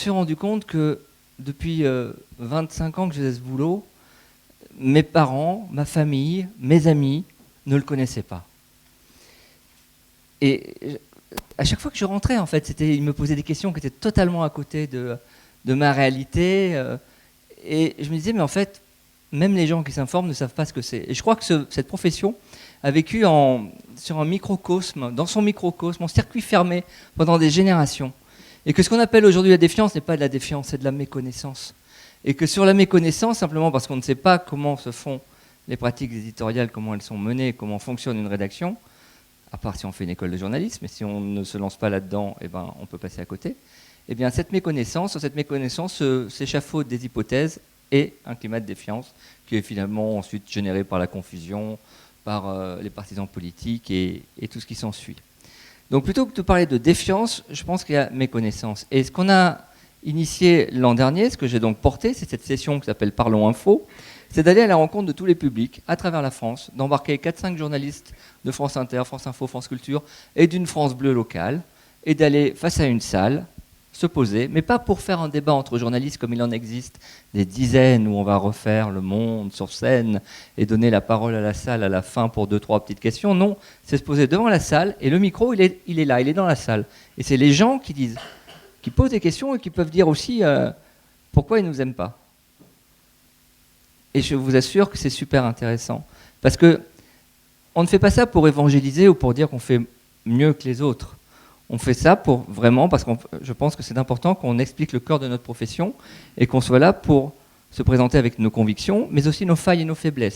suis rendu compte que depuis 25 ans que je faisais ce boulot, mes parents, ma famille, mes amis ne le connaissaient pas. Et à chaque fois que je rentrais, en fait, ils me posaient des questions qui étaient totalement à côté de ma réalité. Et je me disais, mais en fait, même les gens qui s'informent ne savent pas ce que c'est. Et je crois que cette profession a vécu sur un microcosme, dans son microcosme, en circuit fermé pendant des générations. Et que ce qu'on appelle aujourd'hui la défiance n'est pas de la défiance, c'est de la méconnaissance. Et que sur la méconnaissance, simplement parce qu'on ne sait pas comment se font les pratiques éditoriales, comment elles sont menées, comment fonctionne une rédaction, à part si on fait une école de journalisme, et si on ne se lance pas là-dedans, eh ben, on peut passer à côté. Eh bien, cette méconnaissance s'échafaude des hypothèses et un climat de défiance qui est finalement ensuite généré par la confusion, par les partisans politiques et tout ce qui s'ensuit. Donc plutôt que de parler de défiance, je pense qu'il y a méconnaissance. Et ce qu'on a initié l'an dernier, ce que j'ai donc porté, c'est cette session qui s'appelle Parlons Info, c'est d'aller à la rencontre de tous les publics à travers la France, d'embarquer 4-5 journalistes de France Inter, France Info, France Culture et d'une France Bleue locale, et d'aller face à une salle, se poser, mais pas pour faire un débat entre journalistes comme il en existe des dizaines où on va refaire le monde sur scène et donner la parole à la salle à la fin pour 2-3 petites questions. Non, c'est se poser devant la salle et le micro, il est là, il est dans la salle. Et c'est les gens qui posent des questions et qui peuvent dire aussi pourquoi ils ne nous aiment pas. Et je vous assure que c'est super intéressant. Parce que on ne fait pas ça pour évangéliser ou pour dire qu'on fait mieux que les autres. On fait ça parce que je pense que c'est important qu'on explique le cœur de notre profession et qu'on soit là pour se présenter avec nos convictions, mais aussi nos failles et nos faiblesses.